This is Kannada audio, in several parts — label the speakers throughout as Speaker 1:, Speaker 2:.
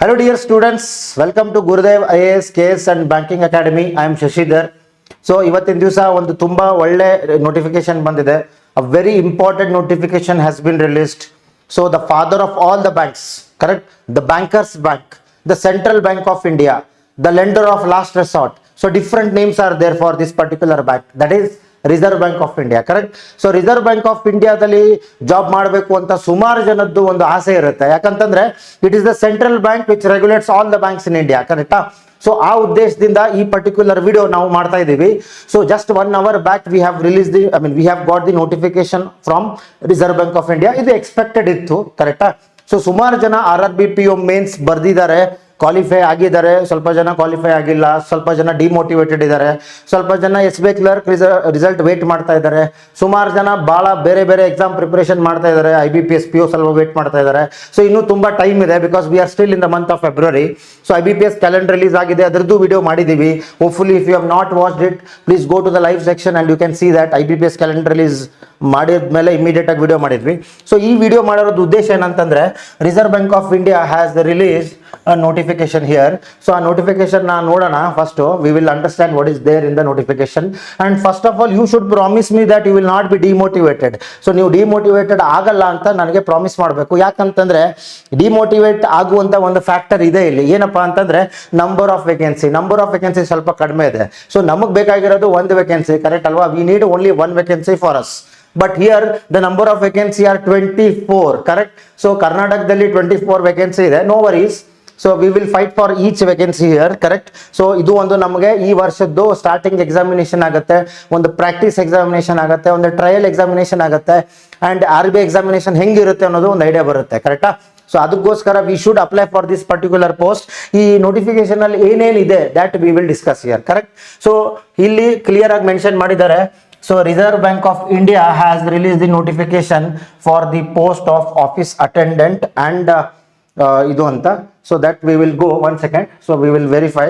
Speaker 1: Hello dear students, welcome to Gurudev IAS, KS and Banking Academy. I am Shashidhar. So ಇವತ್ತಿನ ದಿವಸ ಒಂದು ತುಂಬಾ ಒಳ್ಳೆ ನೋಟಿಫಿಕೇಶನ್ ಬಂದಿದೆ. A very important notification has been released. So the father of all the banks, correct? The bankers bank, the central bank of India, the lender of last resort. So different names are there for this particular bank. That is reserve bank of India, correct. So reserve bank of ಇಂಡಿಯಾದಲ್ಲಿ ಜಾಬ್ ಮಾಡಬೇಕು ಅಂತ ಸುಮಾರು ಜನದ್ದು ಒಂದು ಆಸೆ ಇರುತ್ತೆ. ಯಾಕಂತಂದ್ರೆ it is the central bank which regulates all the banks in India, ಕರೆಕ್ಟಾ. ಸೊ ಆ ಉದ್ದೇಶದಿಂದ ಈ ಪರ್ಟಿಕ್ಯುಲರ್ ವಿಡಿಯೋ ನಾವು ಮಾಡ್ತಾ ಇದ್ದೀವಿ. So just 1 hour back we have got the notification from reserve bank of India. ಇದು ಎಕ್ಸ್ಪೆಕ್ಟೆಡ್ ಇತ್ತು, ಕರೆಕ್ಟಾ. ಸೊ ಸುಮಾರು ಜನ RRBPO ಮೇನ್ಸ್ ಬರ್ದಿದ್ದಾರೆ, ಕ್ವಾಲಿಫೈ ಆಗಿದ್ದಾರೆ, ಸ್ವಲ್ಪ ಜನ ಕ್ವಾಲಿಫೈ ಆಗಿಲ್ಲ, ಸ್ವಲ್ಪ ಜನ ಡಿಮೋಟಿವೇಟೆಡ್ ಇದ್ದಾರೆ, ಸ್ವಲ್ಪ ಜನ SBI ಕ್ಲರ್ಕ್ ರಿಸಲ್ಟ್ ವೇಟ್ ಮಾಡ್ತಾ ಇದ್ದಾರೆ, ಸುಮಾರು ಜನ ಬಹಳ ಬೇರೆ ಬೇರೆ ಎಕ್ಸಾಮ್ ಪ್ರಿಪರೇಷನ್ ಮಾಡ್ತಾ ಇದ್ದಾರೆ, IBPS PO ಸ್ವಲ್ಪ ವೇಟ್ ಮಾಡ್ತಾ ಇದ್ದಾರೆ. ಸೊ ಇನ್ನೂ ತುಂಬಾ ಟೈಮ್ ಇದೆ, because we are still in the month of February. So IBPS calendar release ಆಗಿದೆ, ಅದರದ್ದು ವಿಡಿಯೋ ಮಾಡಿದೀವಿ. Hopefully if you have not watched it, please go to the live section and you can see that IBPS calendar release ಮಾಡಿದ್ಮೇಲೆ ಇಮಿಡಿಯೇಟ್ ಆಗಿ ವಿಡಿಯೋ ಮಾಡಿದ್ವಿ. ಸೊ ಈ ವಿಡಿಯೋ ಮಾಡೋದು ಉದ್ದೇಶ ಏನಂತಂದ್ರೆ, reserve bank of India has release a notification here. So a notification na nodana. First we will understand what is there in the notification, and first of all you should promise me that you will not be demotivated. So ನೀವು ಡಿಮೋಟಿವೇಟೆಡ್ ಆಗಲ್ಲ ಅಂತ ನನಗೆ ಪ್ರಾಮಿಸ್ ಮಾಡಬೇಕು. ಯಾಕಂತಂದ್ರೆ ಡಿಮೋಟಿವೇಟ್ ಆಗುವಂತ ಒಂದು ಫ್ಯಾಕ್ಟರ್ ಇದೆ ಇಲ್ಲಿ. ಏನಪ್ಪಾ ಅಂತಂದ್ರೆ ನಂಬರ್ ಆಫ್ ವೇಕೆನ್ಸಿ ಸ್ವಲ್ಪ ಕಡಿಮೆ ಇದೆ. ಸೊ ನಮಗೆ ಬೇಕಾಗಿರೋದು ಒಂದು ವೇಕೆನ್ಸಿ, ಕರೆಕ್ಟ್ ಅಲ್ವಾ? We need only one vacancy for us. But here the number of vacancy are 24, correct? So Karnatakadalli 24 vacancy ಇದೆ, no worries. So we will fight for each vacancy here, correct? So ಇದು ಒಂದು ನಮಗೆ ಈ ವರ್ಷದ್ದು ಸ್ಟಾರ್ಟಿಂಗ್ ಎಕ್ಸಾಮಿನೇಷನ್ ಆಗುತ್ತೆ, ಒಂದು ಪ್ರಾಕ್ಟೀಸ್ ಎಕ್ಸಾಮಿನೇಷನ್ ಆಗುತ್ತೆ, ಒಂದು ಟ್ರಯಲ್ ಎಕ್ಸಾಮಿನೇಷನ್ ಆಗುತ್ತೆ, ಅಂಡ್ RBI ಎಕ್ಸಾಮಿನೇಷನ್ ಹೆಂಗಿರುತ್ತೆ ಅನ್ನೋದು ಒಂದು ಐಡಿಯಾ ಬರುತ್ತೆ, ಕರೆಕ್ಟಾ. ಸೊ ಅದಕ್ಕೋಸ್ಕರ we should apply for this particular post. ಈ ನೋಟಿಫಿಕೇಶನ್ ಅಲ್ಲಿ ಏನೇನಿದೆ that we will discuss here, correct. So ಇಲ್ಲಿ ಕ್ಲಿಯರ್ ಆಗಿ ಮೆನ್ಷನ್ ಮಾಡಿದ್ದಾರೆ. So Reserve Bank of India has released the notification for the post of office attendant and idu anta. So that we will go, one second. So we will verify.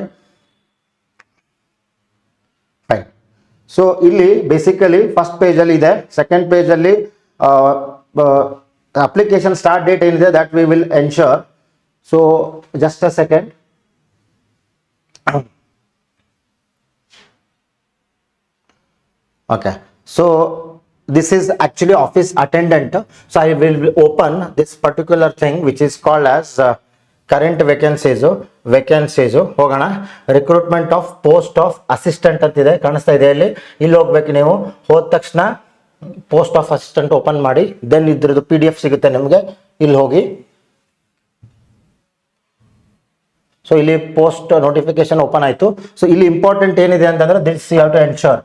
Speaker 1: Fine. So illi basically first page alli ide, second page alli application start date enide that we will ensure. So just a second. Okay, so this is actually office attendant. So I will open this particular thing which is called as current vacancies. ಹೋಗೋಣ. Recruitment of post of assistant ಅಂತಿದೆ, ಕಾಣಿಸ್ತಾ ಇದೆ ಇಲ್ಲಿ. ಇಲ್ಲಿ ಹೋಗ್ಬೇಕು ನೀವು. ಹೋದ ತಕ್ಷಣ ಪೋಸ್ಟ್ ಆಫ್ ಅಸಿಸ್ಟೆಂಟ್ ಓಪನ್ ಮಾಡಿ, ದೆನ್ ಇದ್ರದ್ದು PDF ಸಿಗುತ್ತೆ ನಿಮಗೆ. ಇಲ್ಲಿ ಹೋಗಿ, ಸೊ ಇಲ್ಲಿ ಪೋಸ್ಟ್ ನೋಟಿಫಿಕೇಶನ್ ಓಪನ್ ಆಯ್ತು. ಸೊ ಇಲ್ಲಿ ಇಂಪಾರ್ಟೆಂಟ್ ಏನಿದೆ ಅಂತಂದ್ರೆ this you have to ensure.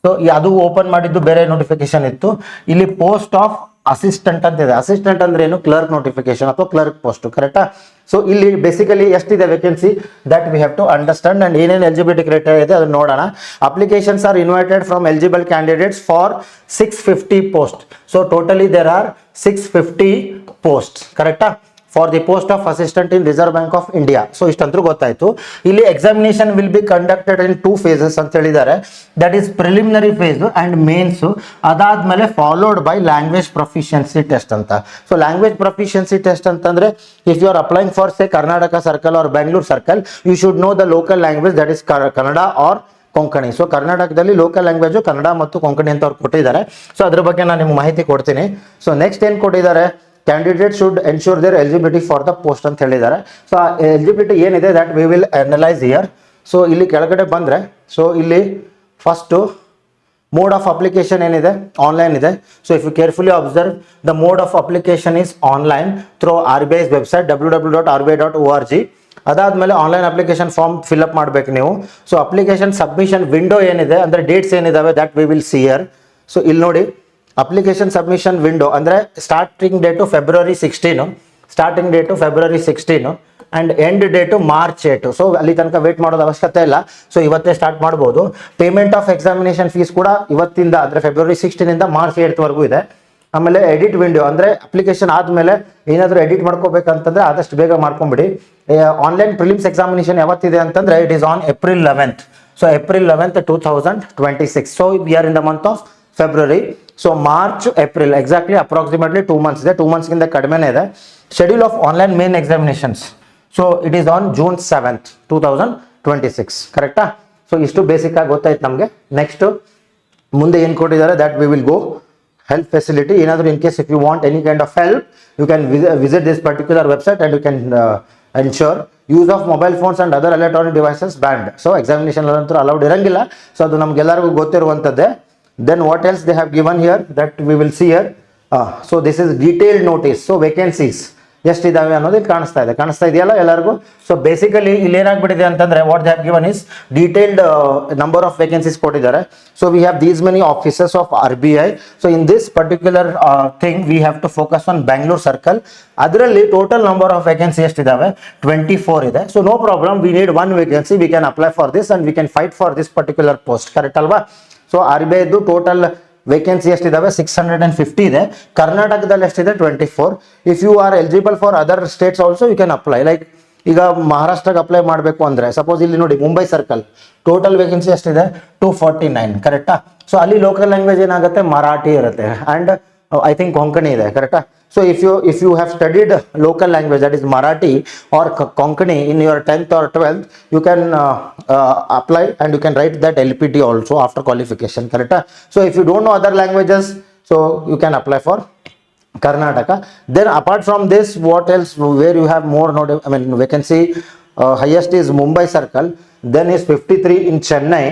Speaker 1: So ಅದು ಓಪನ್ ಮಾಡಿದ್ದು ಬೇರೆ ನೋಟಿಫಿಕೇಶನ್ ಇತ್ತು. ಇಲ್ಲಿ ಪೋಸ್ಟ್ ಆಫ್ ಅಸಿಸ್ಟೆಂಟ್ ಅಂತ ಇದೆ. ಅಸಿಸ್ಟೆಂಟ್ ಅಂದ್ರೆ ಏನು? ಕ್ಲರ್ಕ್ ನೋಟಿಫಿಕೇಶನ್ ಅಥವಾ ಕ್ಲರ್ಕ್ ಪೋಸ್ಟ್, ಕರೆಕ್ಟಾ. ಸೊ ಇಲ್ಲಿ ಬೇಸಿಕಲಿ ಎಷ್ಟಿದೆ vacancy that we have to understand, and ಏನೇನು ಎಲಿಜಿಬಿಲಿಟಿ ಕ್ರೈಟೇರಿಯಾ ಇದೆ ಅದನ್ನ ನೋಡೋಣ. Applications are invited from eligible candidates for 650 post. So totally there are 650 post, ಕರೆಕ್ಟಾ, for the post of assistant in reserve bank of India. So ಇಷ್ಟಂತೂ ಗೊತ್ತಾಯ್ತು. ಇಲ್ಲಿ examination will be conducted in 2 phases ಅಂತ ಹೇಳಿದ್ದಾರೆ. That is preliminary face and mains. ಅದಾದ್ಮೇಲೆ followed by language proficiency test ಅಂತ. ಸೊ ಲ್ಯಾಂಗ್ವೇಜ್ ಪ್ರೊಫಿಷಿಯನ್ಸಿ ಟೆಸ್ಟ್ ಅಂತಂದ್ರೆ if you are applying for say Karnataka circle or Bengaluru circle, you should know the local language that is Kannada or Konkani. So ಕರ್ನಾಟಕದಲ್ಲಿ ಲೋಕಲ್ ಲ್ಯಾಂಗ್ವೇಜ್ ಕನ್ನಡ ಮತ್ತು ಕೊಂಕಣಿ ಅಂತ ಅವ್ರು ಕೊಟ್ಟಿದ್ದಾರೆ. ಸೊ ಅದ್ರ ಬಗ್ಗೆ ನಾನು ನಿಮ್ಗೆ ಮಾಹಿತಿ ಕೊಡ್ತೀನಿ. ಸೊ ನೆಕ್ಸ್ಟ್ ಏನ್ ಕೊಟ್ಟಿದ್ದಾರೆ, candidate should ensure their eligibility for the post ಅಂತ ಹೇಳಿದ್ದಾರೆ. ಸೊ ಆ ಎಲಿಜಿಬಿಲಿಟಿ ಏನಿದೆ that we will analyse here. So ಇಲ್ಲಿ ಕೆಳಗಡೆ ಬಂದರೆ, ಸೊ ಇಲ್ಲಿ ಫಸ್ಟು ಮೋಡ್ ಆಫ್ ಅಪ್ಲಿಕೇಶನ್ ಏನಿದೆ, ಆನ್ಲೈನ್ ಇದೆ. So if you carefully observe, the mode of application is online through RBI's website www.rbi.org. ಅದಾದ್ಮೇಲೆ ಆನ್ಲೈನ್ ಅಪ್ಲಿಕೇಶನ್ ಫಾರ್ಮ್ ಫಿಲ್ಅಪ್ ಮಾಡಬೇಕು ನೀವು. ಸೊ ಅಪ್ಲಿಕೇಶನ್ ಸಬ್ಮಿಷನ್ ವಿಂಡೋ ಏನಿದೆ ಅಂದರೆ ಡೇಟ್ಸ್ ಏನಿದಾವೆ that we will see here. So ಇಲ್ಲಿ ನೋಡಿ, ಅಪ್ಲಿಕೇಶನ್ ಸಬ್ಮಿಷನ್ ವಿಂಡೋ ಅಂದರೆ starting date February 16 and end date March 8. So ಅಲ್ಲಿ ತನಕ ವೇಟ್ ಮಾಡೋದು ಅವಶ್ಯಕತೆ ಇಲ್ಲ. ಸೊ ಇವತ್ತೇ ಸ್ಟಾರ್ಟ್ ಮಾಡ್ಬೋದು. ಪೇಮೆಂಟ್ ಆಫ್ ಎಕ್ಸಾಮಿನೇಷನ್ ಫೀಸ್ ಕೂಡ ಇವತ್ತಿಂದ ಅಂದರೆ ಫೆಬ್ರವರಿ 16 ಇಂದ March 8 ಇದೆ. ಆಮೇಲೆ ಎಡಿಟ್ ವಿಂಡೋ ಅಂದರೆ ಅಪ್ಲಿಕೇಶನ್ ಆದಮೇಲೆ ಏನಾದರೂ ಎಡಿಟ್ ಮಾಡ್ಕೋಬೇಕಂತಂದ್ರೆ ಆದಷ್ಟು ಬೇಗ ಮಾಡ್ಕೊಂಬಿಡಿ. ಆನ್ಲೈನ್ ಪ್ರಿಲಿಮ್ಸ್ ಎಕ್ಸಾಮಿನೇಷನ್ ಯಾವತ್ತಿದೆ ಅಂತಂದ್ರೆ it is on April 11th. So April 11th 2026. So we are in the month of February. So March, April exactly approximately 2 months ಇದೆ. 2 months ಗಿಂತ ಕಡಿಮೆನೇ ಇದೆ. Schedule of online main examinations. So it is on June 7th 2026 ಕರೆಕ್ಟಾ. ಸೊ ಇಷ್ಟು ಬೇಸಿಕ್ ಆಗಿ ಗೊತ್ತಾಯ್ತು ನಮಗೆ. ನೆಕ್ಸ್ಟ್ ಮುಂದೆ ಏನು ಕೊಟ್ಟಿದ್ದಾರೆ that we will go help facility. ಏನಾದರೂ in case if you want any kind of help you can visit this particular website and you can ensure use of mobile phones and other electronic devices banned. So examination ಅಂತೂ ಅಲೌಡ್ ಇರಂಗಿಲ್ಲ. ಸೊ ಅದು ನಮ್ಗೆಲ್ಲರಿಗೂ ಗೊತ್ತಿರುವಂಥದ್ದೇ. Then what else they have given here that we will see here. So this is detailed notice. So vacancies ಎಷ್ಟಿದ್ದಾವೆ ಅನ್ನೋದು ಇಲ್ಲಿ ಕಾಣಿಸ್ತಾ ಇದೆಯಲ್ಲ ಎಲ್ಲರಿಗೂ. ಸೊ ಬೇಸಿಕಲಿ ಇಲ್ಲಿ ಏನಾಗ್ಬಿಟ್ಟಿದೆ ಅಂತಂದ್ರೆ what they have given is detailed number of vacancies ಕೊಟ್ಟಿದ್ದಾರೆ. So we have these many officers of RBI. So in this particular thing we have to focus on Bangalore circle. ಅದರಲ್ಲಿ ಟೋಟಲ್ ನಂಬರ್ ಆಫ್ ವೇಕೆನ್ಸಿ ಎಷ್ಟಿದ್ದಾವೆ 24 ಇದೆ. So no problem, we need one vacancy, we can apply for this and we can fight for this particular post. Correct ಅಲ್ವಾ. ಸೊ RBI ಟೋಟಲ್ ವೇಕೆನ್ಸಿ ಎಷ್ಟಿದಾವೆ 650 ಇದೆ. ಕರ್ನಾಟಕದಲ್ಲಿ ಎಷ್ಟಿದೆ 24. If you are eligible for other states also you can apply. Like ಈಗ ಮಹಾರಾಷ್ಟ್ರಕ್ಕೆ ಅಪ್ಲೈ ಮಾಡಬೇಕು ಅಂದರೆ ಸಪೋಸ್ ಇಲ್ಲಿ ನೋಡಿ ಮುಂಬೈ ಸರ್ಕಲ್ ಟೋಟಲ್ ವೇಕೆನ್ಸಿ ಎಷ್ಟಿದೆ 249 ಕರೆಕ್ಟಾ. ಸೊ ಅಲ್ಲಿ ಲೋಕಲ್ ಲ್ಯಾಂಗ್ವೇಜ್ ಏನಾಗುತ್ತೆ ಮರಾಠಿ ಇರುತ್ತೆ ಆ್ಯಂಡ್ ಐ ಥಿಂಕ್ ಕೊಂಕಣಿ ಇದೆ ಕರೆಕ್ಟಾ. So if you have studied local language that is Marathi or Konkani in your 10th or 12th, you can apply and you can write that LPT also after qualification, correct? So if you don't know other languages, so you can apply for Karnataka. Then apart from this, what else where you have more vacancy highest is Mumbai circle, then is 53 in Chennai,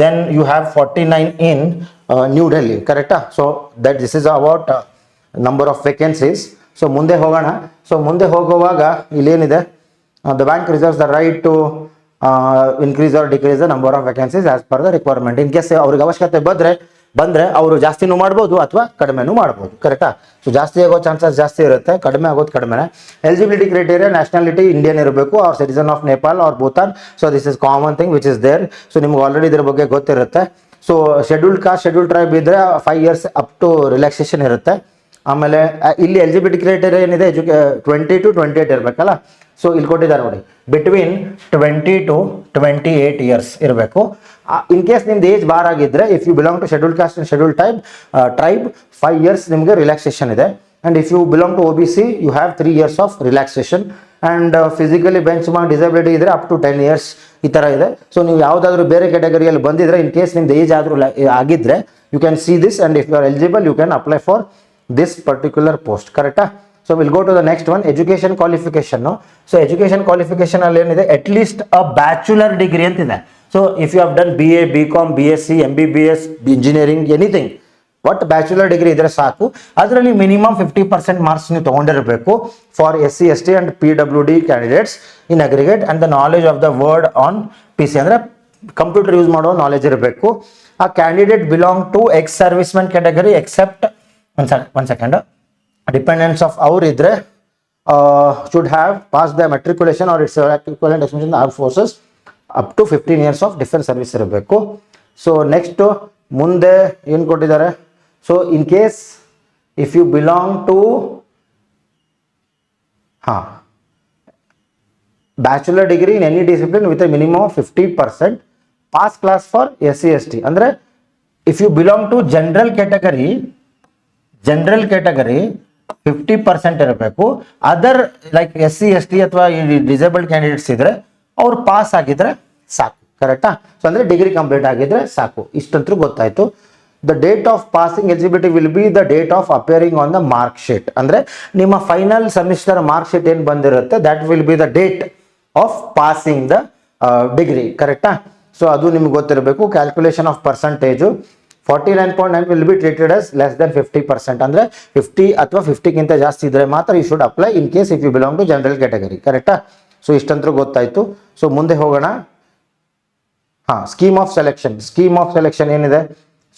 Speaker 1: then you have 49 in New Delhi, correct? So that this is about number of vacancies. So ಮುಂದೆ ಹೋಗೋಣ. ಸೊ ಮುಂದೆ ಹೋಗುವಾಗ ಇಲ್ಲೇನಿದೆ the bank reserves the right to increase or decrease the number of vacancies as per the requirement. in case ಅವ್ರಿಗೆ ಅವಶ್ಯಕತೆ ಬಂದರೆ ಅವರು ಜಾಸ್ತಿನೂ ಮಾಡ್ಬೋದು ಅಥವಾ ಕಡಿಮೆನೂ ಮಾಡ್ಬೋದು, ಕರೆಕ್ಟಾ. ಸೊ ಜಾಸ್ತಿ ಆಗೋ ಚಾನ್ಸಸ್ ಜಾಸ್ತಿ ಇರುತ್ತೆ, ಕಡಿಮೆ ಆಗೋದು ಕಡಿಮೆನೆ. ಎಲಿಜಿಬಿಲಿಟಿ ಕ್ರೈಟೇರಿಯಾ ನ್ಯಾಷನಾಲಿಟಿ ಇಂಡಿಯನ್ ಇರಬೇಕು or citizen of Nepal or Bhutan. So this is common thing which is there. So ನಿಮ್ಗೆ ಆಲ್ರೆಡಿ ಇದ್ರ ಬಗ್ಗೆ ಗೊತ್ತಿರುತ್ತೆ. So scheduled caste scheduled tribe ಇದ್ದರೆ 5 years ಅಪ್ ಟು ರಿಲ್ಯಾಕ್ಸೇಷನ್ ಇರುತ್ತೆ. ಆಮೇಲೆ ಇಲ್ಲಿ ಎಲಿಜಿಬಿಲಿಟಿ ಕ್ರೈಟೇರಿಯಾ ಏನಿದೆ 20 to 28 ಇರಬೇಕಲ್ಲ. ಸೊ ಇಲ್ಲಿ ಕೊಟ್ಟಿದ್ದಾರೆ ನೋಡಿ, ಬಿಟ್ವೀನ್ 20 to 28 years ಇರಬೇಕು. ಇನ್ ಕೇಸ್ ನಿಮ್ದು ಏಜ್ ಬಾರ್ ಆಗಿದ್ರೆ if you belong to scheduled caste and scheduled tribe 5 years ನಿಮಗೆ ರಿಲ್ಯಾಕ್ಸೇಷನ್ ಇದೆ. And if you belong to OBC you have 3 years of relaxation. And physically benchmark disability ಇದ್ರೆ ಅಪ್ ಟು 10 years ಈ ಥರ ಇದೆ. ಸೊ ನೀವು ಯಾವುದಾದ್ರೂ ಬೇರೆ ಕ್ಯಾಟಗರಿಯಲ್ಲಿ ಬಂದಿದ್ರೆ ಇನ್ ಕೇಸ್ ನಿಮ್ದು ಏಜ್ ಆದರೂ ಆಗಿದ್ರೆ you can see this and if you are eligible you can apply for this particular post, correct? So we'll go to the next one, education qualification. No, so education qualification alli enide at least a bachelor degree antide. So if you have done BA, BCom, BSc, MBBS, engineering, anything, what bachelor degree idre saaku. Adralli minimum 50% marks ನೀವು ತಗೊಂಡಿರಬೇಕು for SC, ST and PWD candidates in aggregate, and the knowledge of the word on PC ಅಂದ್ರೆ ಕಂಪ್ಯೂಟರ್ ಯೂಸ್ ಮಾಡೋ ನಾಲೆಜ್ ಇರಬೇಕು. ಆ candidate belong to ex servicemen category except one second dependents of our idre should have passed the matriculation or its equivalent examination in the armed forces up to 15 years of defense service ಇರಬೇಕು. ಸೊ ನೆಕ್ಸ್ಟ್ ಮುಂದೆ ಏನು ಕೊಟ್ಟಿದ್ದಾರೆ. So in case if you belong to bachelor degree in any discipline with a minimum of 50% pass class for SC, ST. ಅಂದರೆ if you belong to general category 50% ಇರಬೇಕು. ಅದರ್ ಲೈಕ್ SC, ST ಅಥವಾ ಡಿಸೇಬಲ್ಡ್ ಕ್ಯಾಂಡಿಡೇಟ್ಸ್ ಇದ್ರೆ ಅವ್ರು ಪಾಸ್ ಆಗಿದ್ರೆ ಸಾಕು, ಕರೆಕ್ಟಾ. ಸೊ ಅಂದರೆ ಡಿಗ್ರಿ ಕಂಪ್ಲೀಟ್ ಆಗಿದ್ರೆ ಸಾಕು. ಇಷ್ಟಂತೂ ಗೊತ್ತಾಯ್ತು. The date of passing eligibility will be the date of appearing on the mark sheet. ಅಂದರೆ ನಿಮ್ಮ ಫೈನಲ್ ಸೆಮಿಸ್ಟರ್ ಮಾರ್ಕ್ ಶೀಟ್ ಏನು ಬಂದಿರುತ್ತೆ that will be the date of passing the degree, ಕರೆಕ್ಟಾ. ಸೊ ಅದು ನಿಮ್ಗೆ ಗೊತ್ತಿರಬೇಕು. Calculation of percentage 49.9 will be treated as less than 50%. ಅಂದರೆ 50 ಅಥವಾ 50ಗಿಂತ ಜಾಸ್ತಿ ಇದ್ರೆ ಮಾತ್ರ you should apply in case if you belong to general category, ಕರೆಕ್ಟಾ. ಸೊ ಇಷ್ಟಂತೂ ಗೊತ್ತಾಯ್ತು. ಸೊ ಮುಂದೆ ಹೋಗೋಣ. ಸ್ಕೀಮ್ ಆಫ್ ಸೆಲೆಕ್ಷನ್ ಏನಿದೆ.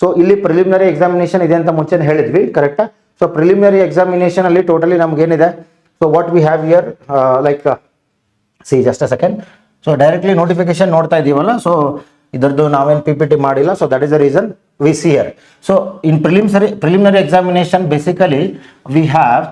Speaker 1: ಸೊ ಇಲ್ಲಿ ಪ್ರಿಲಿಮಿನರಿ ಎಕ್ಸಾಮಿನೇಷನ್ ಇದೆ ಅಂತ ಮುಂಚೆ ಹೇಳಿದ್ವಿ, ಕರೆಕ್ಟಾ. ಸೊ ಪ್ರಿಲಿಮಿನರಿ ಎಕ್ಸಾಮಿನೇಷನ್ ಅಲ್ಲಿ ಟೋಟಲಿ ನಮ್ಗೆ ಏನಿದೆ. So what we have here like see just a second. So directly notification ನೋಡ್ತಾ ಇದೀವಲ್ಲ. ಸೊ ಇದರದ್ದು ನಾವೇನು PPT ಮಾಡಿಲ್ಲ. So that is the reason we see here. So in preliminary examination basically we have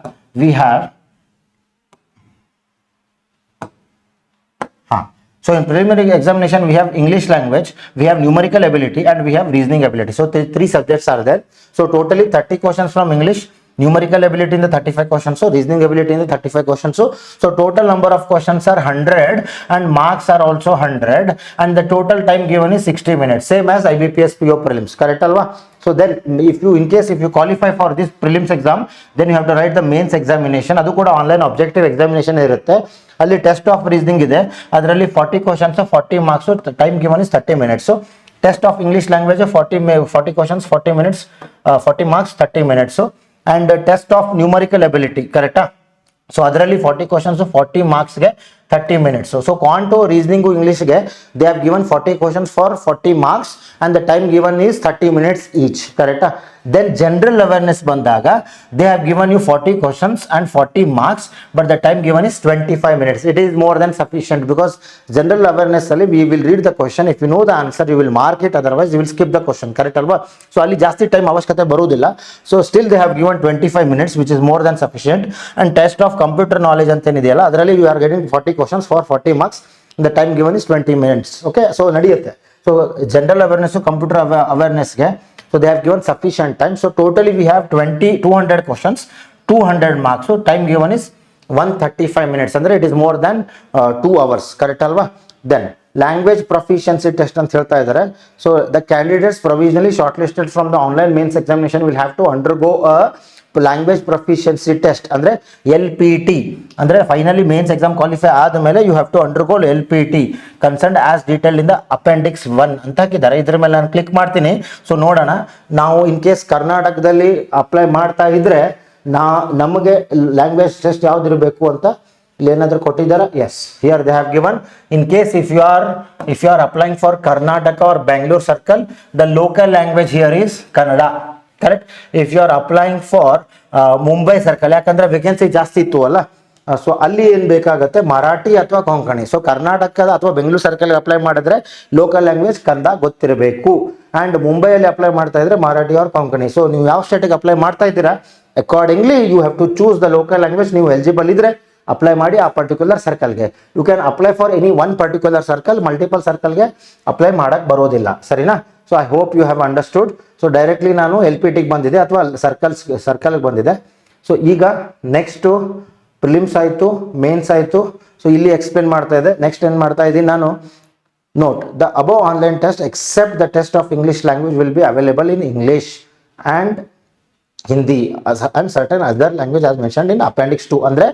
Speaker 1: so in preliminary examination we have English language, we have numerical ability and we have reasoning ability. So three subjects are there. So totally 30 questions from English, numerical ability in the 35 questions, so reasoning ability in the 35 questions. So total number of questions are 100 and marks are also 100 and the total time given is 60 minutes, same as IBPS PO prelims, correct alva? So then if you qualify for this prelims exam, then you have to write the mains examination. ಅದು ಕೂಡ ಆನ್ಲೈನ್ ಆಬ್ಜೆಕ್ಟಿವ್ ಎಕ್ಸಾಮಿನೇಷನ್ ಇರುತ್ತೆ. ಅಲ್ಲಿ ಟೆಸ್ಟ್ ಆಫ್ ರೀಸನಿಂಗ್ ಇದೆ, ಅದರಲ್ಲಿ 40 questions 40 marks, time given is 30 minutes. Test of English language 40 questions 40 minutes, 40 marks 30 minutes. And test of numerical ability, ಕರೆಕ್ಟಾ? ಸೊ ಅದರಲ್ಲಿ 40 ಕ್ವಶನ್ಸ್ 40 ಮಾರ್ಕ್ಸ್ಗೆ 30 ಮಿನಿಟ್ಸ್. ಸೊ ಕ್ವಾಂಟು ರೀಸನಿಂಗು ಇಂಗ್ಲೀಷ್ಗೆ they have given 40 questions for 40 marks and the time given is 30 minutes each, correct? Then general awareness ಬಂದಾಗ they have given you 40 questions and 40 marks, but the time given is 25 minutes. It is more than sufficient because general awareness ಅಲ್ಲಿ we will read the question. If you know the answer you will mark it, otherwise you will skip the question, correct alva? So ಅಲ್ಲಿ ಜಾಸ್ತಿ ಟೈಮ್ ಅವಶ್ಯಕತೆ ಬರುವುದಿಲ್ಲ. So still they have given 25 minutes which is more than sufficient. And test of computer knowledge ಅಂತ ಏನಿದೆಯಲ್ಲ ಅದರಲ್ಲಿ you are getting 40 questions for 40 marks, the time given is 20 minutes. Okay, so ನಡೆಯುತ್ತೆ. So general awareness to computer awareness ge, so they have given sufficient time. So totally we have 200 questions, 200 marks. So time given is 135 minutes, andre it is more than 2 hours, correct alva? Then language proficiency test anta helta idare. So the candidates provisionally shortlisted from the online mains examination will have to undergo a language proficiency test, ಅಂದರೆ LPT, ಅಂದರೆ ಫೈನಲಿ ಮೇನ್ಸ್ ಎಕ್ಸಾಮ್ ಕ್ವಾಲಿಫೈ ಆದಮೇಲೆ you have to undergo LPT concern as detail in the appendix 1 ಅಂತ ಹಾಕಿದ್ದಾರೆ. ಇದ್ರ ಮೇಲೆ ನಾನು ಕ್ಲಿಕ್ ಮಾಡ್ತೀನಿ. ಸೊ ನೋಡೋಣ, ನಾವು ಇನ್ ಕೇಸ್ ಕರ್ನಾಟಕದಲ್ಲಿ ಅಪ್ಲೈ ಮಾಡ್ತಾ ಇದ್ರೆ ನಮಗೆ ಲ್ಯಾಂಗ್ವೇಜ್ ಟೆಸ್ಟ್ ಯಾವ್ದಿರಬೇಕು ಅಂತ ಇಲ್ಲಿ ಏನಾದರೂ ಕೊಟ್ಟಿದ್ದಾರೆ? Yes, here they have given in case if you are applying for Karnataka or Bangalore circle, the local language here is Kannada, correct? If you are applying for Mumbai circle, ಯಾಕಂದ್ರೆ ವೇಕೆನ್ಸಿ ಜಾಸ್ತಿ ಇತ್ತು ಅಲ್ಲ, ಸೊ ಅಲ್ಲಿ ಏನ್ ಬೇಕಾಗುತ್ತೆ? ಮರಾಠಿ ಅಥವಾ ಕೊಂಕಣಿ. ಸೊ ಕರ್ನಾಟಕದ ಅಥವಾ ಬೆಂಗಳೂರು ಸರ್ಕಲ್ ಅಪ್ಲೈ ಮಾಡಿದ್ರೆ ಲೋಕಲ್ ಲ್ಯಾಂಗ್ವೇಜ್ ಕನ್ನಡ ಗೊತ್ತಿರಬೇಕು. ಅಂಡ್ ಮುಂಬೈಯಲ್ಲಿ ಅಪ್ಲೈ ಮಾಡ್ತಾ ಇದ್ರೆ ಮರಾಠಿ ಆರ್ ಕೊಂಕಣಿ. ಸೊ ನೀವು ಯಾವ ಸ್ಟೇಟಿಗೆ ಅಪ್ಲೈ ಮಾಡ್ತಾ ಇದ್ದೀರಾ, accordingly you have to choose the local language. ನೀವು ಎಲಿಜಿಬಲ್ ಇದ್ರೆ ಅಪ್ಲೈ ಮಾಡಿ ಆ ಪರ್ಟಿಕ್ಯುಲರ್ ಸರ್ಕಲ್ಗೆ. You can apply for any one particular circle, multiple ಸರ್ಕಲ್ಗೆ ಅಪ್ಲೈ ಮಾಡಕ್ ಬರೋದಿಲ್ಲ, ಸರಿನಾ? So I hope you have understood. So directly ನಾನು LPTಗೆ ಬಂದಿದೆ ಅಥವಾ ಸರ್ಕಲ್ಗೆ ಬಂದಿದೆ. ಸೊ ಈಗ ನೆಕ್ಸ್ಟು ಪ್ರಿಲಿಮ್ಸ್ ಆಯಿತು, ಮೇನ್ಸ್ ಆಯಿತು. ಸೊ ಇಲ್ಲಿ ಎಕ್ಸ್ಪ್ಲೇನ್ ಮಾಡ್ತಾ ಇದೆ. ನೆಕ್ಸ್ಟ್ ಏನು ಮಾಡ್ತಾ ಇದ್ದೀನಿ ನಾನು, note the above online test accept the test of English language will be available in English and Hindi and certain other language as mentioned in appendix 2. ಅಂದರೆ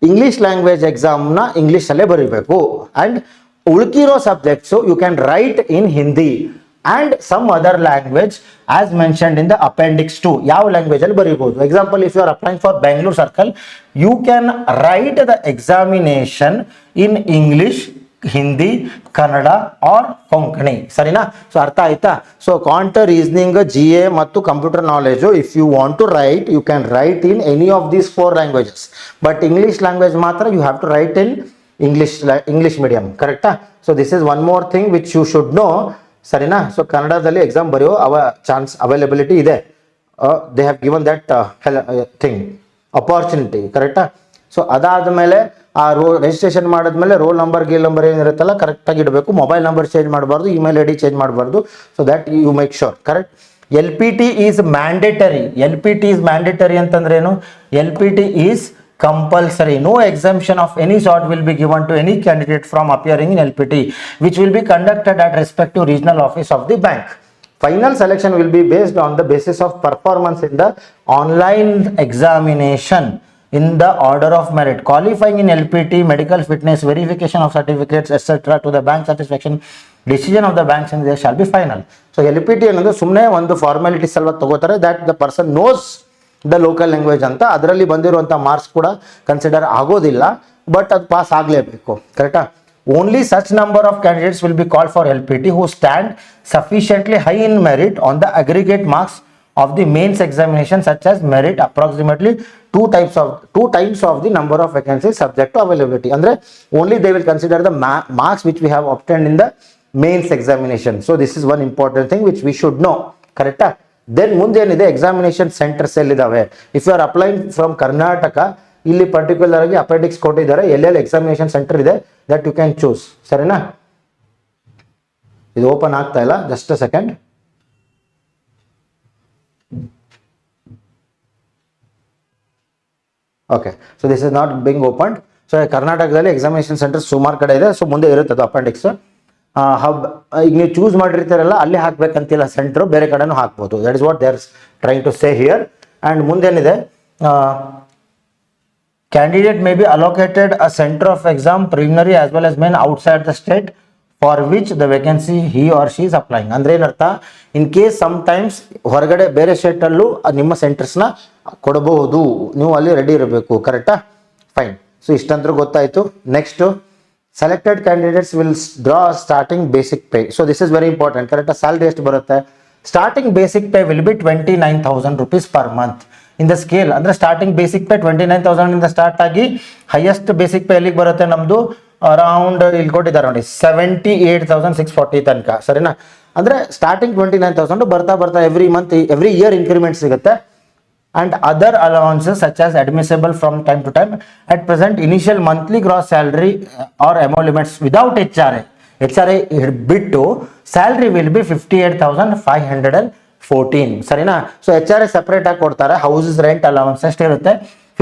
Speaker 1: ಇಂಗ್ಲಿಷ್ ಲ್ಯಾಂಗ್ವೇಜ್ ಎಕ್ಸಾಮ್ನ ಇಂಗ್ಲೀಷಲ್ಲೇ ಬರೀಬೇಕು ಆ್ಯಂಡ್ ಉಳ್ಕಿರೋ subjects you can write in Hindi and some other language as mentioned in the appendix 2. ಯಾವ ಲ್ಯಾಂಗ್ವೇಜ್ ಅಲ್ಲಿ ಬರೀಬಹುದು? Example, if you are applying for Bengaluru circle, you can write the examination in English, Hindi, Kannada or Konkani, ಸರಿನಾ? ಸೊ ಅರ್ಥ ಆಯ್ತಾ? ಸೊ ಕ್ವಾಂಟ್ ರೀಸನಿಂಗ್, GA ಮತ್ತು computer knowledge if you want to write, you can write in any of these 4 languages. But English language ಮಾತ್ರ you have to write in English medium, ಕರೆಕ್ಟಾ? So this is one more thing which you should no, ಸರಿನಾ? ಸೊ ಕನ್ನಡದಲ್ಲಿ ಎಕ್ಸಾಮ್ ಬರೆಯೋ ಚಾನ್ಸ್ ಅವೈಲಬಿಲಿಟಿ ಇದೆ. They have given that thing opportunity, ಕರೆಕ್ಟಾ? ಸೊ ಅದಾದಮೇಲೆ ಆ ರಿಜಿಸ್ಟ್ರೇಷನ್ ಮಾಡಿದ್ಮೇಲೆ ರೋಲ್ ನಂಬರ್ ಏನಿರುತ್ತಲ್ಲ ಕರೆಕ್ಟಾಗಿ ಇಡಬೇಕು. ಮೊಬೈಲ್ ನಂಬರ್ ಚೇಂಜ್ ಮಾಡಬಾರ್ದು, ಇಮೇಲ್ ID ಚೇಂಜ್ ಮಾಡಬಾರ್ದು. So that you make sure, correct? LPT is mandatory. LPT is mandatory ಅಂತಂದ್ರೇನು? LPT is compulsory. No exemption of any sort will be given to any candidate from appearing in LPT, which will be conducted at respective regional office of the bank. Final selection will be based on the basis of performance in the online examination in the order of merit. Qualifying in LPT, medical fitness, verification of certificates, etc. to the bank satisfaction, decision of the banks and they shall be final. So LPT ಅನ್ನೋದು ಸುಮ್ಮನೆ ಒಂದು ಫಾರ್ಮಾಲಿಟೀಸ್ ಅಲ್ವಾ ತಗೋತಾರೆ, that the person knows the local language ಅಂತ. ಅದರಲ್ಲಿ ಬಂದಿರುವಂಥ ಮಾರ್ಕ್ಸ್ ಕೂಡ ಕನ್ಸಿಡರ್ ಆಗೋದಿಲ್ಲ, ಬಟ್ ಅದು ಪಾಸ್ ಆಗಲೇಬೇಕು, ಕರೆಕ್ಟಾ? Only such number of candidates will be called for LPT who stand sufficiently high in merit on the aggregate marks of the mains examination such as merit approximately two times of the number of vacancies subject to availability. Andre only they will consider the marks which we have obtained in the mains examination. So this is one important thing which we should know, correct? Then ಮುಂದೆ ಏನಿದೆ, ಎಕ್ಸಾಮಿನೇಷನ್ ಸೆಂಟರ್ಸ್ ಎಲ್ಲಿದ್ದಾವೆ? If you are applying from Karnataka, ಇಲ್ಲಿ ಪರ್ಟಿಕ್ಯುಲರ್ ಆಗಿ ಅಪೆಂಡಿಕ್ಸ್ ಕೊಟ್ಟಿದ್ದಾರೆ ಎಲ್ಲೆಲ್ಲಿ ಎಕ್ಸಾಮಿನೇಷನ್ ಸೆಂಟರ್ ಇದೆ, ದಟ್ ಯು ಕ್ಯಾನ್ ಚೂಸ್, ಸರಿನಾ? ಇದು ಓಪನ್ ಆಗ್ತಾ ಇಲ್ಲ, just a second. Okay, so this is not being opened. So ಕರ್ನಾಟಕದಲ್ಲಿ ಎಕ್ಸಾಮಿನೇಷನ್ ಸೆಂಟರ್ ಸುಮಾರು ಕಡೆ ಇದೆ. ಸೊ ಮುಂದೆ ಇರುತ್ತೆ ಅದು ಅಪೆಂಡಿಕ್ಸ್. ಹಬ್ ಈಗ ನೀವು ಚೂಸ್ ಮಾಡಿರ್ತಾರಲ್ಲ ಅಲ್ಲಿ ಹಾಕ್ಬೇಕಂತಿಲ್ಲ, ಸೆಂಟ್ರು ಬೇರೆ ಕಡೆನೂ ಹಾಕ್ಬೋದು. That is what they are trying to say here. And ಮುಂದೇನಿದೆ, candidate may be allocated a centre of exam preliminary as well as main outside the state for which the vacancy he or she is applying. ಅಂದ್ರೆ ಏನರ್ಥ, ಇನ್ ಕೇಸ್ ಸಮ್ಟೈಮ್ಸ್ ಹೊರಗಡೆ ಬೇರೆ ಸ್ಟೇಟಲ್ಲೂ ನಿಮ್ಮ ಸೆಂಟರ್ಸ್ನ ಕೊಡಬಹುದು, ನೀವು ಅಲ್ಲಿ ರೆಡಿ ಇರಬೇಕು. ಕರೆಕ್ಟಾ? ಫೈನ್. ಸೊ ಇಷ್ಟಂದ್ರೂ ಗೊತ್ತಾಯಿತು. Next, selected candidates will draw a starting basic pay. So this is very important. Correct? Salary ಎಷ್ಟು ಬರುತ್ತೆ? Starting basic pay will be 29,000 rupees per month. In the scale ಅಂದ್ರೆ starting basic pay 29,000 ಇಂದ ಸ್ಟಾರ್ಟ್ ಆಗಿ ಹೈಯೆಸ್ಟ್ ಬೇಸಿಕ್ ಪೇ ಎಲ್ಲಿಗೆ ಬರುತ್ತೆ ನಮ್ದು? ಅರೌಂಡ್ ಇಲ್ಲಿ ಕೊಟ್ಟಿದ್ದಾರೆ ನೋಡಿ 78,640 ತನಕ. ಸರಿನಾ? ಅಂದ್ರೆ ಸ್ಟಾರ್ಟಿಂಗ್ 29,000 ಬರ್ತಾ ಬರ್ತಾ every month every year increment ಸಿಗುತ್ತೆ. And other allowances such as admissible from time to time. At present, initial monthly gross salary or emoluments without HRA. HRA ಬಿಟ್ಟು salary will be 58,514. ಸರಿನಾ? ಸೊ HRA ಸೆಪರೇಟ್ ಆಗಿ ಕೊಡ್ತಾರೆ. ಹೌಸಸ್ ರೆಂಟ್ ಅಲೌನ್ಸ್ ಎಷ್ಟು ಇರುತ್ತೆ?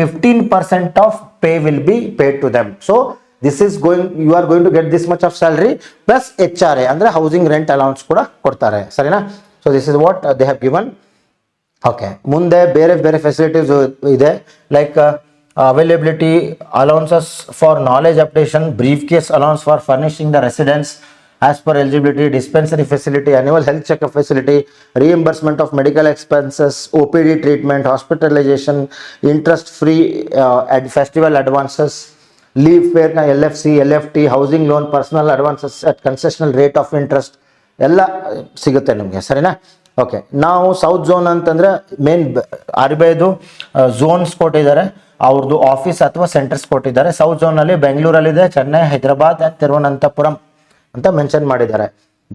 Speaker 1: 15% of pay will be paid to them. So this is going, you are going to get this much of salary plus HRA ಅಂದ್ರೆ ಹೌಸಿಂಗ್ ರೆಂಟ್ ಅಲೌನ್ಸ್ ಕೂಡ ಕೊಡ್ತಾರೆ. ಸರಿನಾ? ಸೊ ದಿಸ್ ಇಸ್ ವಾಟ್ ದೇ ಹ್ಯಾವ್ ಗಿವನ್. ಓಕೆ, ಮುಂದೆ ಬೇರೆ ಬೇರೆ ಫೆಸಿಲಿಟೀಸ್ ಇದೆ. Like availability allowances for knowledge updation, brief case allowance for furnishing the residence as per eligibility, dispensary facility, annual health checkup facility, reimbursement of medical expenses, OPD treatment, hospitalisation, interest free festival advances, leave ಫೇರ್ನ LFC, LFT, housing loan, personal advances at concessional rate of interest ಎಲ್ಲ ಸಿಗುತ್ತೆ ನಿಮಗೆ. ಸರಿನಾ? ಓಕೆ, ನಾವು ಸೌತ್ ಝೋನ್ ಅಂತಂದರೆ ಮೇನ್ RBIದು ಝೋನ್ಸ್ ಕೊಟ್ಟಿದ್ದಾರೆ, ಅವ್ರದ್ದು ಆಫೀಸ್ ಅಥವಾ ಸೆಂಟರ್ಸ್ ಕೊಟ್ಟಿದ್ದಾರೆ. ಸೌತ್ ಝೋನಲ್ಲಿ ಬೆಂಗಳೂರಲ್ಲಿದೆ, ಚೆನ್ನೈ, ಹೈದರಾಬಾದ್ ಆ್ಯಂಡ್ ತಿರುವನಂತಪುರಂ ಅಂತ ಮೆನ್ಷನ್ ಮಾಡಿದ್ದಾರೆ.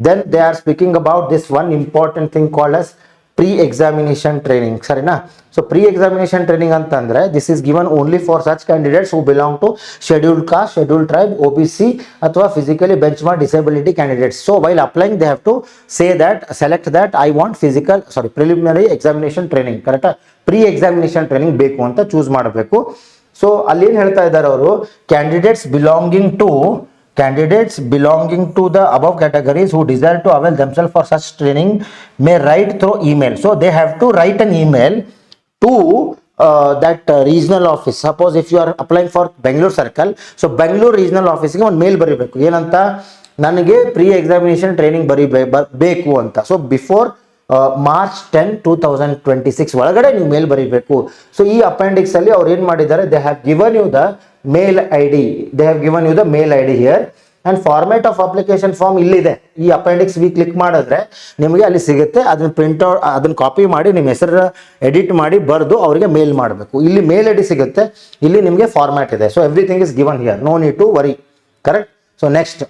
Speaker 1: Then they are speaking about this one important thing called as pre examination training. ಸರಿನಾ? ಸೊ ಪ್ರೀ ಎಕ್ಸಾಮಿನೇಷನ್ ಟ್ರೈನಿಂಗ್ ಅಂತಂದರೆ this is given only for such candidates who belong to scheduled caste, scheduled tribe, OBC ಅಥವಾ physically benchmark disability candidates. So while applying they have to say that, select that I want preliminary examination training. ಕರೆಕ್ಟಾ? ಪ್ರೀ ಎಕ್ಸಾಮಿನೇಷನ್ ಟ್ರೈನಿಂಗ್ ಬೇಕು ಅಂತ ಚೂಸ್ ಮಾಡಬೇಕು. ಸೊ ಅಲ್ಲಿ ಏನು ಹೇಳ್ತಾ ಇದ್ದಾರೆ ಅವರು, candidates belonging to the above categories who desire to avail themselves for such training may write through email. So they have to write an email to that regional office. Suppose if you are applying for Bangalore circle, so Bangalore regional office ಗೆ ಒಂದು ಮೇಲ್ ಬರೀಬೇಕು. ಏನಂತ? ನನಗೆ ಪ್ರೀ ಎಕ್ಸಾಮಿನೇಷನ್ ಟ್ರೈನಿಂಗ್ ಬೇಕು ಅಂತ. ಸೊ ಬಿಫೋರ್ March 10, 2026 ಒಳಗಡೆ ನೀವು ಮೇಲ್ ಬರೀಬೇಕು. ಸೊ ಈ ಅಪೆಂಡಿಕ್ಸ್ ಅಲ್ಲಿ ಅವ್ರು ಏನು ಮಾಡಿದ್ದಾರೆ, they have given you the mail ID. They have given you the mail ID here. And format of application form ಇಲ್ಲಿದೆ. ಈ ಅಪೆಂಡಿಕ್ಸ್ ಕ್ಲಿಕ್ ಮಾಡಿದ್ರೆ ನಿಮಗೆ ಅಲ್ಲಿ ಸಿಗುತ್ತೆ. ಅದನ್ನ ಪ್ರಿಂಟ್ಔಟ್, ಅದನ್ನ ಕಾಪಿ ಮಾಡಿ ನಿಮ್ಮ ಹೆಸರು ಎಡಿಟ್ ಮಾಡಿ ಬರೆದು ಅವರಿಗೆ ಮೇಲ್ ಮಾಡಬೇಕು. ಇಲ್ಲಿ ಮೇಲ್ ID ಸಿಗುತ್ತೆ, ಇಲ್ಲಿ ನಿಮಗೆ ಫಾರ್ಮ್ಯಾಟ್ ಇದೆ. So everything is given here, no need to worry. Correct? So next,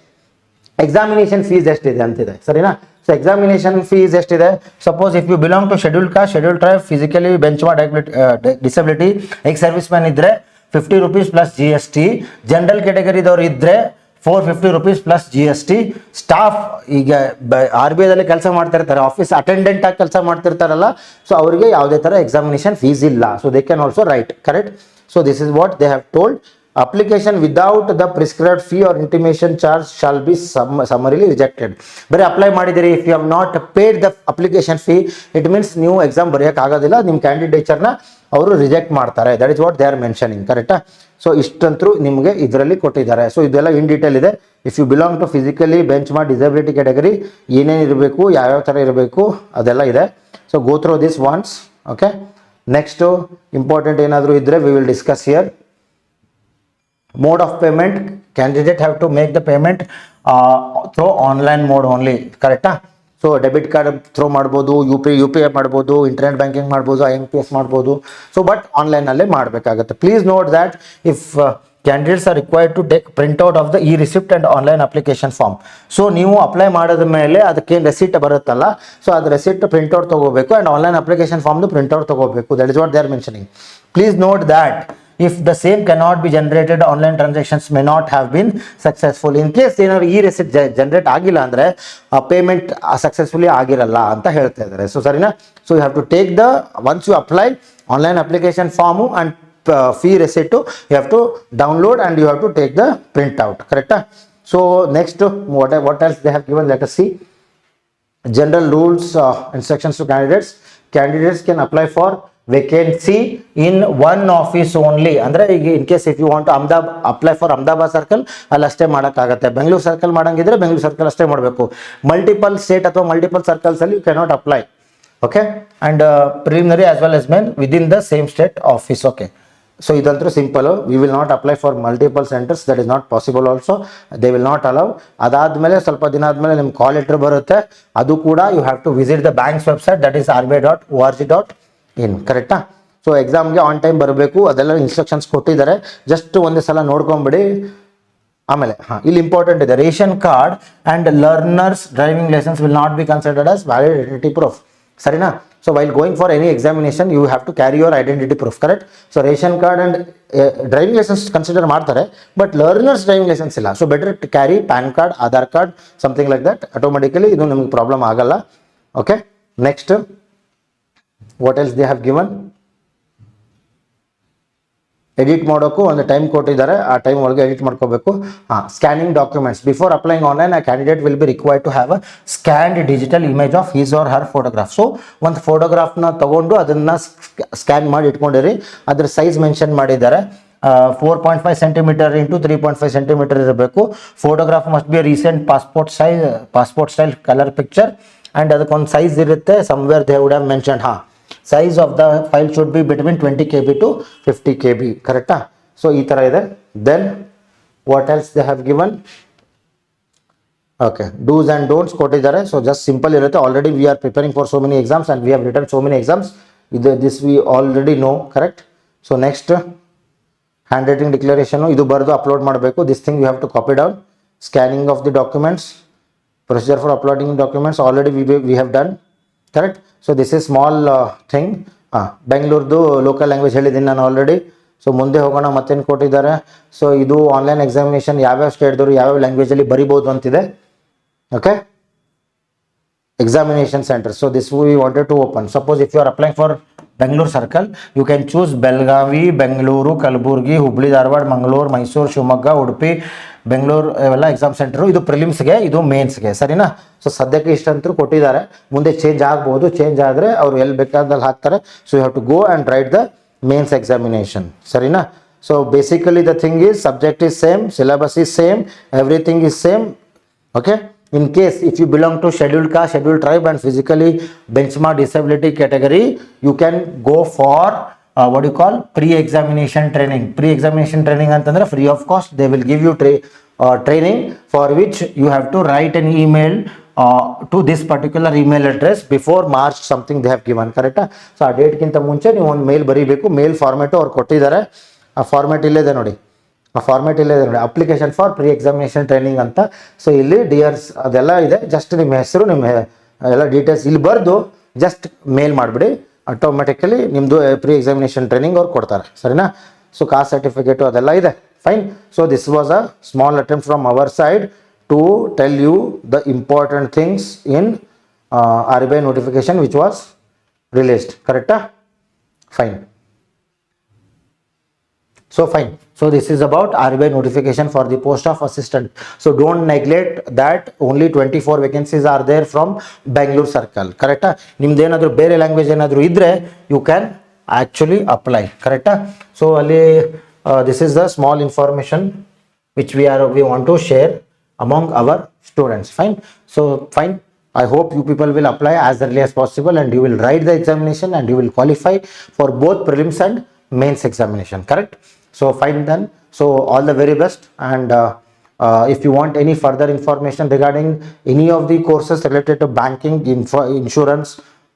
Speaker 1: examination fees ಎಷ್ಟಿದೆ ಅಂತಿದೆ. ಸರಿನಾ? ಸೊ ಎಕ್ಸಾಮಿನೇಷನ್ ಫೀಸ್ ಎಷ್ಟಿದೆ? Suppose if you belong to scheduled caste, scheduled tribe, physically benchmark disability, ex service man ಇದ್ರೆ 50 ರೂಪೀಸ್ ಪ್ಲಸ್ GST, ಜನರಲ್ ಕ್ಯಾಟಗರಿದವ್ರು ಇದ್ರೆ 450 ರೂಪೀಸ್ ಪ್ಲಸ್ GST. ಸ್ಟಾಫ್ ಈಗ RBIದಲ್ಲಿ ಕೆಲಸ ಮಾಡ್ತಿರ್ತಾರೆ, ಆಫೀಸ್ ಅಟೆಂಡೆಂಟ್ ಆಗಿ ಕೆಲಸ ಮಾಡ್ತಿರ್ತಾರಲ್ಲ, ಸೊ ಅವರಿಗೆ ಯಾವುದೇ ಥರ ಎಕ್ಸಾಮಿನೇಷನ್ ಫೀಸ್ ಇಲ್ಲ. So they can also right. Correct? So this ಇಸ್ what they have told. Application without the prescribed fee or intimation charge shall be summarily rejected. ಬರೀ ಅಪ್ಲೈ ಮಾಡಿದಿರಿ, if you have not paid the application fee, it means ನೀವು ಎಕ್ಸಾಮ್ ಬರೆಯೋಕೆ ಆಗೋದಿಲ್ಲ, ನಿಮ್ಮ ಕ್ಯಾಂಡಿಡೇಚರ್ನ ಅವರು ರಿಜೆಕ್ಟ್ ಮಾಡ್ತಾರೆ. That is what they are mentioning. ಕರೆಕ್ಟಾ? ಸೊ ಇಷ್ಟಂತರೂ ನಿಮಗೆ ಇದರಲ್ಲಿ ಕೊಟ್ಟಿದ್ದಾರೆ. ಸೊ ಇದೆಲ್ಲ ಇನ್ ಡೀಟೇಲ್ ಇದೆ. If you belong to physically benchmark disability category, ಏನೇನು ಇರಬೇಕು, ಯಾವ್ಯಾವ ಥರ ಇರಬೇಕು, ಅದೆಲ್ಲ ಇದೆ. So go through this ones. Okay, next important ಏನಾದರೂ ಇದ್ದರೆ we will discuss here. Mode of payment, candidate have to make the payment through online mode only. ಕರೆಕ್ಟಾ? ಸೊ ಡೆಬಿಟ್ ಕಾರ್ಡ್ ಥ್ರೋ ಮಾಡ್ಬೋದು, UPI ಮಾಡ್ಬೋದು, ಇಂಟರ್ನೆಟ್ ಬ್ಯಾಂಕಿಂಗ್ ಮಾಡ್ಬೋದು, IMPS ಮಾಡ್ಬೋದು. ಸೊ ಬಟ್ ಆನ್ಲೈನಲ್ಲೇ ಮಾಡಬೇಕಾಗುತ್ತೆ. Please note that if candidates are required to take printout of the receipt and online application form. So ನೀವು ಅಪ್ಲೈ ಮಾಡಿದ ಮೇಲೆ ಅದಕ್ಕೇನು ರೆಸಿಟ್ ಬರುತ್ತಲ್ಲ, ಸೊ ಅದು ರೆಸಿಟ್ ಪ್ರಿಂಟ್ಔಟ್ ತೊಗೋಬೇಕು ಆ್ಯಂಡ್ ಆನ್ಲೈನ್ ಅಪ್ಲಿಕೇಶನ್ ಫಾರ್ಮ್ದು ಪ್ರಿಂಟ್ಔಟ್ ತೊಗೋಬೇಕು. That is what they are mentioning. Please note that if the same cannot be generated, online transactions may not have been successful. In case ಏನಾದ್ರು ಈ ರೆಸಿಟ್ ಜನರೇಟ್ ಆಗಿಲ್ಲ ಅಂದರೆ ಪೇಮೆಂಟ್ ಸಕ್ಸಸ್ಫುಲಿ ಆಗಿರಲ್ಲ ಅಂತ ಹೇಳ್ತಾ ಇದ್ದಾರೆ. ಸೊ ಸರಿನಾ? So you have to take the ones you apply online application form and fee receipt, you have to download and you have to take the printout. Correct? So next, what else they have given? Let us see. General rules, instructions to candidates. Candidates can apply for vacancy in one office only. ಅಂದ್ರೆ ಈಗ in case if you want apply for Ahmedabad circle ಅಲ್ಲಿ ಅಷ್ಟೇ ಮಾಡೋಕ್ಕಾಗತ್ತೆ. ಬೆಂಗಳೂರು ಸರ್ಕಲ್ ಮಾಡಂಗಿದ್ರೆ ಬೆಂಗಳೂರು ಸರ್ಕಲ್ ಅಷ್ಟೇ ಮಾಡಬೇಕು. ಮಲ್ಟಿಪಲ್ ಸ್ಟೇಟ್ ಅಥವಾ ಮಲ್ಟಿಪಲ್ ಸರ್ಕಲ್ಸ್ ಅಲ್ಲಿ you cannot apply. Okay, and preliminary as well as main within the same state office. Okay, so ಇದಂತೂ simple. We will not apply for multiple centres, that is not possible also. They will not allow. ಅದಾದಮೇಲೆ ಸ್ವಲ್ಪ ದಿನ ಆದಮೇಲೆ ನಿಮ್ಮ ಕಾಲ್ ಲೆಟರ್ ಬರುತ್ತೆ. ಅದು ಕೂಡ you have to visit the bank's website, that is rbi.org.in. ಕರೆಕ್ಟಾ? ಸೊ ಎಕ್ಸಾಮ್ಗೆ ಆನ್ ಟೈಮ್ ಬರಬೇಕು. ಅದೆಲ್ಲ ಇನ್ಸ್ಟ್ರಕ್ಷನ್ಸ್ ಕೊಟ್ಟಿದ್ದಾರೆ, ಜಸ್ಟ್ ಒಂದೇ ಸಲ ನೋಡ್ಕೊಂಬಿಡಿ. ಆಮೇಲೆ ಇಲ್ಲಿ ಇಂಪಾರ್ಟೆಂಟ್ ಇದೆ, ration card and learners driving licence will not be considered as valid identity proof. ಸರಿನಾ? So while going for any examination, you have to carry your identity proof, correct? So ration card and driving license consider ಮಾಡ್ತಾರೆ, but learners driving license ಇಲ್ಲ. So better to carry PAN card, Aadhaar card, something like that. Automatically ಇದು ನಿಮಗೆ ಪ್ರಾಬ್ಲಮ್ ಆಗಲ್ಲ. Okay, next, what else they have given? Edit ಮಾಡೋಕ್ಕೂ ಒಂದು ಟೈಮ್ ಕೊಟ್ಟಿದ್ದಾರೆ, ಆ ಟೈಮ್ ಒಳಗೆ ಎಡಿಟ್ ಮಾಡ್ಕೋಬೇಕು. Scanning documents. Before applying online, a candidate will be required to have a scanned digital image of his or her photograph. So ಒಂದು ಫೋಟೋಗ್ರಾಫ್ನ ತಗೊಂಡು ಅದನ್ನು ಸ್ಕ್ಯಾನ್ ಮಾಡಿ ಇಟ್ಕೊಂಡಿರಿ. ಅದ್ರ ಸೈಜ್ ಮೆನ್ಷನ್ ಮಾಡಿದ್ದಾರೆ. 4.5 ಸೆಂಟಿಮೀಟರ್ ಇಂಟು 3.5 ಸೆಂಟಿಮೀಟರ್ ಇರಬೇಕು. Photograph must be recent passport style colour picture, and ಅದಕ್ಕೊಂದು ಸೈಜ್ ಇರುತ್ತೆ. Somewhere they would have mention. Size of the file should be between 20 KB to 50 KB. Correct? So ee tara ide. Then what else they have given? Okay, do's and don'ts ಕೊಟ್ಟಿದ್ದಾರೆ. So just simple ಇರುತ್ತೆ. Already we are preparing for so many exams and we have written so many exams. This we already know. Correct? So next, handwriting declaration. ಇದು ಬರೆದು ಅಪ್ಲೋಡ್ ಮಾಡಬೇಕು. This thing you have to copy down. Scanning of the documents. Procedure for uploading documents already we have done. Correct? So this is small thing. ಬೆಂಗಳೂರ್ದು ಲೋಕಲ್ ಲ್ಯಾಂಗ್ವೇಜ್ ಹೇಳಿದ್ದೀನಿ ನಾನು ಆಲ್ರೆಡಿ. ಸೊ ಮುಂದೆ ಹೋಗೋಣ, ಮತ್ತೇನು ಕೊಟ್ಟಿದ್ದಾರೆ. ಸೊ ಇದು ಆನ್ಲೈನ್ ಎಕ್ಸಾಮಿನೇಷನ್ ಯಾವ್ಯಾವ ಸ್ಟೇಟ್ದವರು ಯಾವ್ಯಾವ ಲ್ಯಾಂಗ್ವೇಜಲ್ಲಿ ಬರಿಬೋದು ಅಂತಿದೆ. Okay, examination center. So this we wanted to open. Suppose if you are applying for Bangalore circle, you can choose Belgavi, Bengaluru, Kalburgi, Hubli, Dharwad, Mangalore, Mysore, Shivamogga, Udupi, Bengaluru ಇವೆಲ್ಲ ಎಕ್ಸಾಮ್ ಸೆಂಟರು. ಇದು ಪ್ರಿಲಿಮ್ಸ್ಗೆ, ಇದು ಮೇನ್ಸ್ಗೆ. ಸರಿನಾ? ಸೊ ಸದ್ಯಕ್ಕೆ ಇಷ್ಟಂತೂ ಕೊಟ್ಟಿದ್ದಾರೆ. ಮುಂದೆ ಚೇಂಜ್ ಆಗ್ಬೋದು. ಚೇಂಜ್ ಆದರೆ ಅವರು ಎಲ್ಲಿ ಬೇಕಾದಲ್ಲಿ ಹಾಕ್ತಾರೆ. So you have to go and write the mains examination. ಸರಿನಾ? So basically the thing is subject is same, syllabus is same, everything is same. Okay, in case if you belong to scheduled caste, scheduled tribe and physically benchmark disability category, you can go for what you call pre-examination training. Pre-examination training antandre free of cost. They will give you training for which you have to write an email to this particular email address before March something they have given. Correct? So ಆ ಡೇಟ್ ಗಿಂತ ಮುಂಚೆ ನೀವು ಒಂದು ಮೇಲ್ ಬರೀಬೇಕು. ಮೇಲ್ ಫಾರ್ಮೆಟು ಅವ್ರು ಕೊಟ್ಟಿದ್ದಾರೆ. ಆ ಫಾರ್ಮೆಟ್ ಇಲ್ಲಿದೆ ನೋಡಿ. ಆ ಫಾರ್ಮೆಟ್ ಇಲ್ಲೇ ಇದೆ ನೋಡಿ, application for pre examination training ಅಂತ. ಸೊ ಇಲ್ಲಿ ಡಿಯರ್ಸ್ ಅದೆಲ್ಲ ಇದೆ. ಜಸ್ಟ್ ನಿಮ್ಮ ಹೆಸರು, ನಿಮ್ಮ ಎಲ್ಲ ಡೀಟೇಲ್ಸ್ ಇಲ್ಲಿ ಬರೆದು ಜಸ್ಟ್ ಮೇಲ್ ಮಾಡಿಬಿಡಿ. ಆಟೋಮೆಟಿಕಲಿ ನಿಮ್ಮದು ಪ್ರೀ ಎಕ್ಸಾಮಿನೇಷನ್ ಟ್ರೈನಿಂಗ್ ಅವ್ರು ಕೊಡ್ತಾರೆ. ಸರಿನಾ? ಸೊ ಕಾಸ್ಟ್ ಸರ್ಟಿಫಿಕೇಟು ಅದೆಲ್ಲ ಇದೆ. Fine. So this was a small attempt from our side to tell you the important things in RBI notification which was released. Correct? Fine. So fine. So this is about RBI notification for the post of assistant. So don't neglect that only 24 vacancies are there from Bangalore circle. Correct? ನಿಮ್ದು ಏನಾದರೂ ಬೇರೆ ಲ್ಯಾಂಗ್ವೇಜ್ ಏನಾದರೂ ಇದ್ದರೆ you can actually apply. Correct? So ಅಲ್ಲಿ this is the small information which we want to share among our students. Fine. So fine. I hope you people will apply as early as possible and you will write the examination and you will qualify for both prelims and mains examination. Correct? So fine then. So all the very best. And if you want any further information regarding any of the courses related to banking, insurance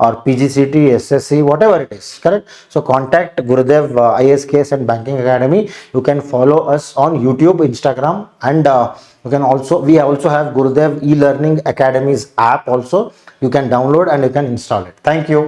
Speaker 1: or PGCT, SSC, whatever it is, correct? So contact Gurudev ISKS and Banking Academy. You can follow us on YouTube, Instagram, and you can also, we also have Gurudev e-learning academies app also. You can download and you can install it. Thank you.